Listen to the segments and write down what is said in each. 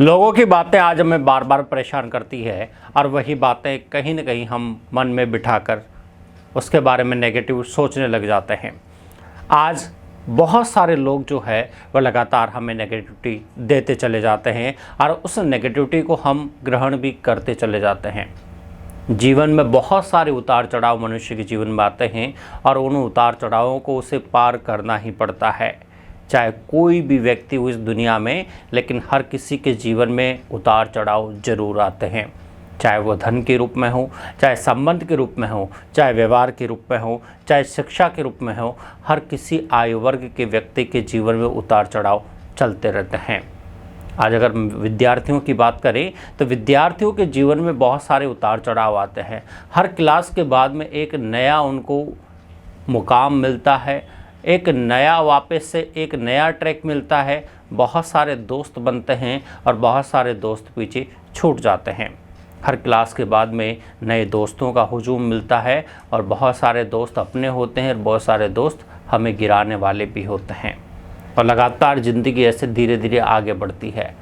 लोगों की बातें आज हमें बार बार परेशान करती है और वही बातें कहीं ना कहीं हम मन में बिठाकर उसके बारे में नेगेटिव सोचने लग जाते हैं। आज बहुत सारे लोग जो है वह लगातार हमें नेगेटिविटी देते चले जाते हैं और उस नेगेटिविटी को हम ग्रहण भी करते चले जाते हैं। जीवन में बहुत सारे उतार चढ़ाव मनुष्य के जीवन में आते हैं और उन उतार चढ़ावों को उसे पार करना ही पड़ता है, चाहे कोई भी व्यक्ति हो इस दुनिया में। लेकिन हर किसी के जीवन में उतार चढ़ाव जरूर आते हैं, चाहे वो धन के रूप में हो, चाहे संबंध के रूप में हो, चाहे व्यवहार के रूप में हो, चाहे शिक्षा के रूप में हो। हर किसी आयु वर्ग के व्यक्ति के जीवन में उतार चढ़ाव चलते रहते हैं। आज अगर विद्यार्थियों की बात करें तो विद्यार्थियों के जीवन में बहुत सारे उतार चढ़ाव आते हैं। हर क्लास के बाद में एक नया उनको मुकाम मिलता है, एक नया वापस से एक नया ट्रैक मिलता है। बहुत सारे दोस्त बनते हैं और बहुत सारे दोस्त पीछे छूट जाते हैं। हर क्लास के बाद में नए दोस्तों का हुजूम मिलता है और बहुत सारे दोस्त अपने होते हैं और बहुत सारे दोस्त हमें गिराने वाले भी होते हैं। और लगातार ज़िंदगी ऐसे धीरे धीरे आगे बढ़ती है।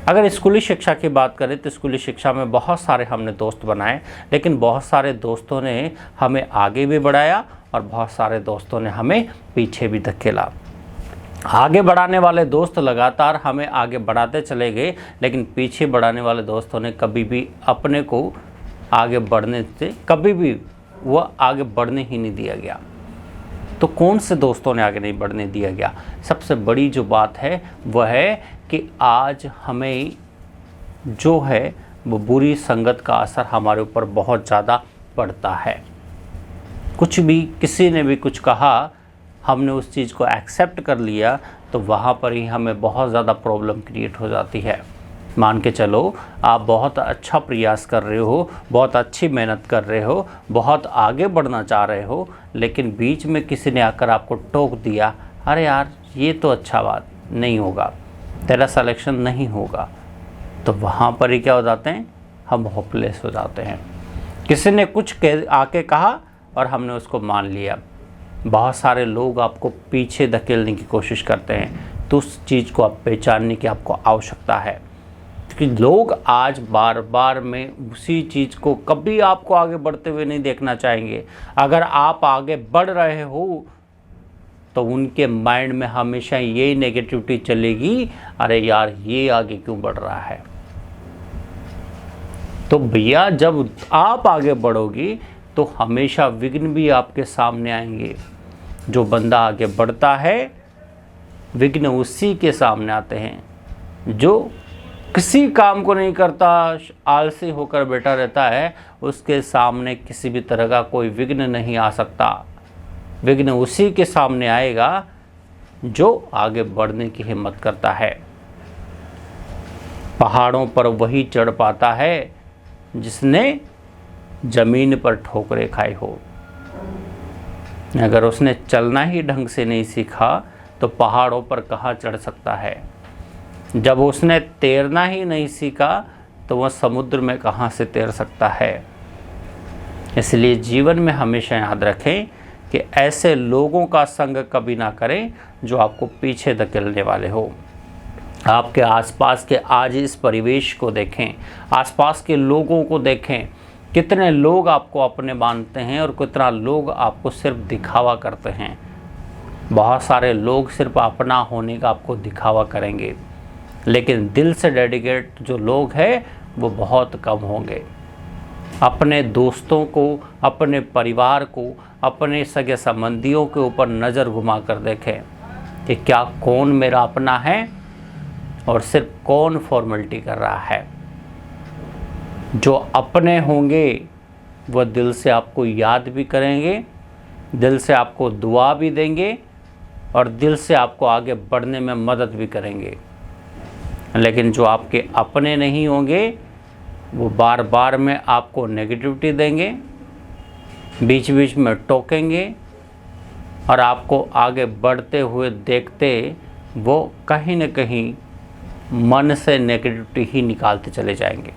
अगर स्कूली शिक्षा की बात करें तो स्कूली शिक्षा में बहुत सारे हमने दोस्त बनाए, लेकिन बहुत सारे दोस्तों ने हमें आगे भी बढ़ाया और बहुत सारे दोस्तों ने हमें पीछे भी धकेला। आगे बढ़ाने वाले दोस्त लगातार हमें आगे बढ़ाते चले गए, लेकिन पीछे बढ़ाने वाले दोस्तों ने कभी भी अपने को आगे बढ़ने से कभी भी वह आगे बढ़ने ही नहीं दिया गया। तो कौन से दोस्तों ने आगे नहीं बढ़ने दिया गया? सबसे बड़ी जो बात है वह है कि आज हमें जो है वो बुरी संगत का असर हमारे ऊपर बहुत ज़्यादा पड़ता है। कुछ भी किसी ने भी कुछ कहा, हमने उस चीज़ को एक्सेप्ट कर लिया, तो वहाँ पर ही हमें बहुत ज़्यादा प्रॉब्लम क्रिएट हो जाती है। मान के चलो आप बहुत अच्छा प्रयास कर रहे हो, बहुत अच्छी मेहनत कर रहे हो, बहुत आगे बढ़ना चाह रहे हो, लेकिन बीच में किसी ने आकर आपको टोक दिया, अरे यार ये तो अच्छा बात नहीं होगा, तेरा सिलेक्शन नहीं होगा, तो वहाँ पर ही क्या हो जाते हैं, हम होपलेस हो जाते हैं। किसी ने कुछ आके कहा और हमने उसको मान लिया। बहुत सारे लोग आपको पीछे धकेलने की कोशिश करते हैं, तो उस चीज़ को आप पहचानने की आपको आवश्यकता है। क्योंकि लोग आज बार बार में उसी चीज़ को कभी आपको आगे बढ़ते हुए नहीं देखना चाहेंगे। अगर आप आगे बढ़ रहे हो तो उनके माइंड में हमेशा यही नेगेटिविटी चलेगी, अरे यार ये आगे क्यों बढ़ रहा है। तो भैया जब आप आगे बढ़ोगी तो हमेशा विघ्न भी आपके सामने आएंगे। जो बंदा आगे बढ़ता है विघ्न उसी के सामने आते हैं। जो किसी काम को नहीं करता, आलसी होकर बैठा रहता है, उसके सामने किसी भी तरह का कोई विघ्न नहीं आ सकता। विघ्न उसी के सामने आएगा जो आगे बढ़ने की हिम्मत करता है। पहाड़ों पर वही चढ़ पाता है जिसने जमीन पर ठोकरें खाई हो। अगर उसने चलना ही ढंग से नहीं सीखा तो पहाड़ों पर कहाँ चढ़ सकता है। जब उसने तैरना ही नहीं सीखा तो वह समुद्र में कहाँ से तैर सकता है। इसलिए जीवन में हमेशा याद रखें कि ऐसे लोगों का संग कभी ना करें जो आपको पीछे धकेलने वाले हो। आपके आसपास के आज इस परिवेश को देखें, आसपास के लोगों को देखें, कितने लोग आपको अपने मानते हैं और कितना लोग आपको सिर्फ दिखावा करते हैं। बहुत सारे लोग सिर्फ अपना होने का आपको दिखावा करेंगे, लेकिन दिल से डेडिकेट जो लोग हैं वो बहुत कम होंगे। अपने दोस्तों को, अपने परिवार को, अपने सगे संबंधियों के ऊपर नज़र घुमा कर देखें कि क्या कौन मेरा अपना है और सिर्फ कौन फॉर्मेलिटी कर रहा है। जो अपने होंगे वह दिल से आपको याद भी करेंगे, दिल से आपको दुआ भी देंगे और दिल से आपको आगे बढ़ने में मदद भी करेंगे। लेकिन जो आपके अपने नहीं होंगे वो बार बार में आपको नेगेटिविटी देंगे, बीच बीच में टोकेंगे और आपको आगे बढ़ते हुए देखते वो कहीं न कहीं मन से नेगेटिविटी ही निकालते चले जाएंगे।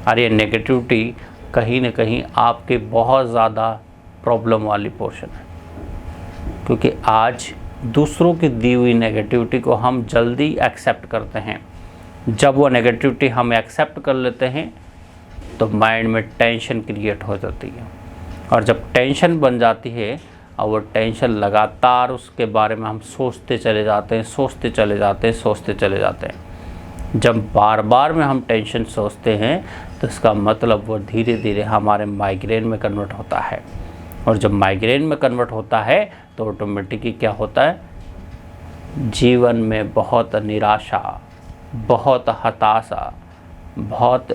और ये नेगेटिविटी कहीं न कहीं आपके बहुत ज़्यादा प्रॉब्लम वाली पोर्शन है, क्योंकि आज दूसरों की दी हुई नेगेटिविटी को हम जल्दी एक्सेप्ट करते हैं। जब वो नेगेटिविटी हम एक्सेप्ट कर लेते हैं तो माइंड में टेंशन क्रिएट हो जाती है, और जब टेंशन बन जाती है और वो टेंशन लगातार उसके बारे में हम सोचते चले जाते हैं, सोचते चले जाते हैं, सोचते चले जाते हैं। जब बार बार में हम टेंशन सोचते हैं तो इसका मतलब वो धीरे धीरे हमारे माइग्रेन में कन्वर्ट होता है, और जब माइग्रेन में कन्वर्ट होता है तो ऑटोमेटिकली क्या होता है, जीवन में बहुत निराशा, बहुत हताशा, बहुत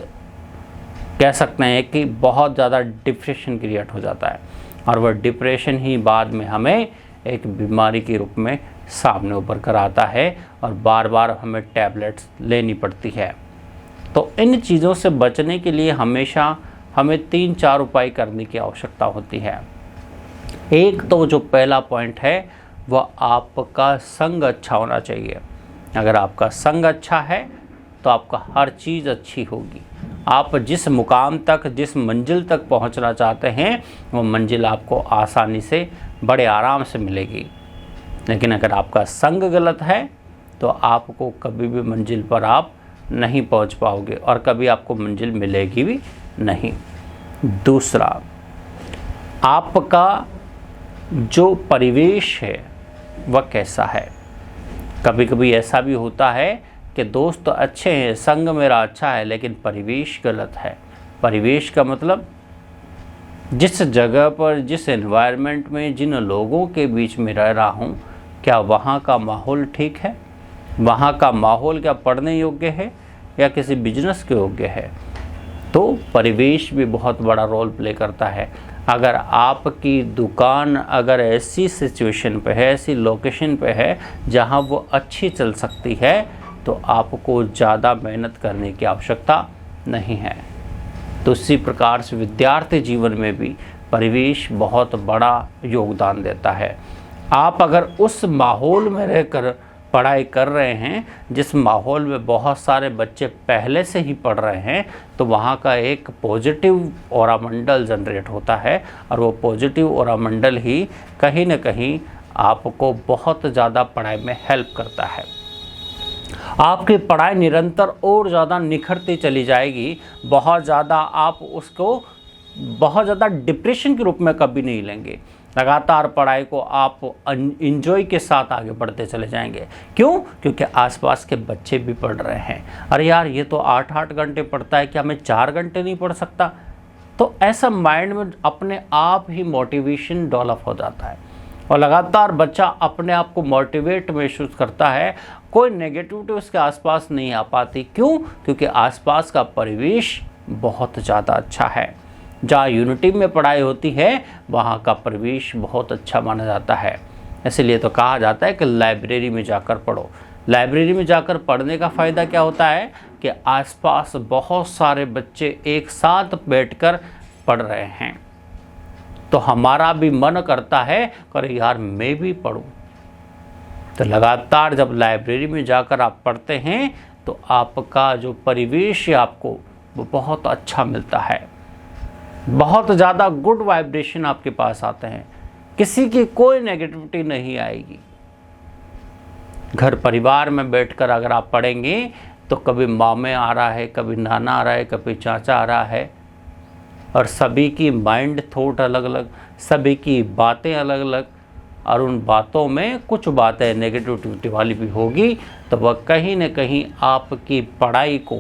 कह सकते हैं कि बहुत ज़्यादा डिप्रेशन क्रिएट हो जाता है, और वह डिप्रेशन ही बाद में हमें एक बीमारी के रूप में सामने उभर कर आता है और बार बार हमें टैबलेट्स लेनी पड़ती है। तो इन चीज़ों से बचने के लिए हमेशा हमें 3-4 उपाय करने की आवश्यकता होती है। एक तो जो पहला पॉइंट है वह आपका संग अच्छा होना चाहिए। अगर आपका संग अच्छा है तो आपका हर चीज़ अच्छी होगी। आप जिस मुकाम तक, जिस मंजिल तक पहुंचना चाहते हैं वो मंजिल आपको आसानी से, बड़े आराम से मिलेगी। लेकिन अगर आपका संग गलत है तो आपको कभी भी मंजिल पर आप नहीं पहुंच पाओगे और कभी आपको मंजिल मिलेगी भी नहीं। दूसरा, आपका जो परिवेश है वह कैसा है। कभी कभी ऐसा भी होता है कि दोस्त तो अच्छे हैं, संग मेरा अच्छा है, लेकिन परिवेश गलत है। परिवेश का मतलब जिस जगह पर, जिस एनवायरनमेंट में, जिन लोगों के बीच में रह रहा हूँ, क्या वहाँ का माहौल ठीक है, वहाँ का माहौल क्या पढ़ने योग्य है या किसी बिजनेस के योग्य है। तो परिवेश भी बहुत बड़ा रोल प्ले करता है। अगर आपकी दुकान अगर ऐसी सिचुएशन पे है, ऐसी लोकेशन पे है जहाँ वो अच्छी चल सकती है, तो आपको ज़्यादा मेहनत करने की आवश्यकता नहीं है। तो इसी प्रकार से विद्यार्थी जीवन में भी परिवेश बहुत बड़ा योगदान देता है। आप अगर उस माहौल में रहकर पढ़ाई कर रहे हैं जिस माहौल में बहुत सारे बच्चे पहले से ही पढ़ रहे हैं, तो वहाँ का एक पॉजिटिव ऑरा मंडल जनरेट होता है, और वो पॉजिटिव ऑरा मंडल ही कहीं न कहीं आपको बहुत ज़्यादा पढ़ाई में हेल्प करता है। आपकी पढ़ाई निरंतर और ज़्यादा निखरती चली जाएगी। बहुत ज़्यादा आप उसको बहुत ज़्यादा डिप्रेशन के रूप में कभी नहीं लेंगे। लगातार पढ़ाई को आप इंजॉय के साथ आगे बढ़ते चले जाएंगे। क्यों? क्योंकि आसपास के बच्चे भी पढ़ रहे हैं। अरे यार, ये तो 8-8 घंटे पढ़ता है, क्या मैं 4 घंटे नहीं पढ़ सकता? तो ऐसा माइंड में अपने आप ही मोटिवेशन डेवलप हो जाता है, और लगातार बच्चा अपने आप को मोटिवेट महसूस करता है। कोई नेगेटिविटी उसके आसपास नहीं आ पाती। क्यों? क्योंकि आसपास का परिवेश बहुत ज़्यादा अच्छा है। जहाँ यूनिटी में पढ़ाई होती है वहाँ का परिवेश बहुत अच्छा माना जाता है। इसलिए तो कहा जाता है कि लाइब्रेरी में जाकर पढ़ो। लाइब्रेरी में जाकर पढ़ने का फ़ायदा क्या होता है कि आसपास बहुत सारे बच्चे एक साथ बैठकर पढ़ रहे हैं, तो हमारा भी मन करता है कि यार मैं भी पढूं। तो लगातार जब लाइब्रेरी में जाकर आप पढ़ते हैं तो आपका जो परिवेश है आपको वो बहुत अच्छा मिलता है। बहुत ज़्यादा गुड वाइब्रेशन आपके पास आते हैं, किसी की कोई नेगेटिविटी नहीं आएगी। घर परिवार में बैठकर अगर आप पढ़ेंगे तो कभी मामे आ रहा है, कभी नाना आ रहा है, कभी चाचा आ रहा है, और सभी की माइंड थॉट अलग अलग, सभी की बातें अलग अलग, और उन बातों में कुछ बातें नेगेटिविटी वाली भी होगी, तो वह कहीं न कहीं आपकी पढ़ाई को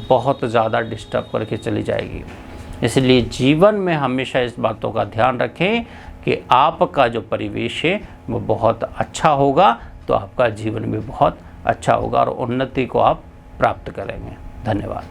बहुत ज़्यादा डिस्टर्ब करके चली जाएगी। इसलिए जीवन में हमेशा इस बातों का ध्यान रखें कि आपका जो परिवेश है वो बहुत अच्छा होगा, तो आपका जीवन भी बहुत अच्छा होगा और उन्नति को आप प्राप्त करेंगे। धन्यवाद।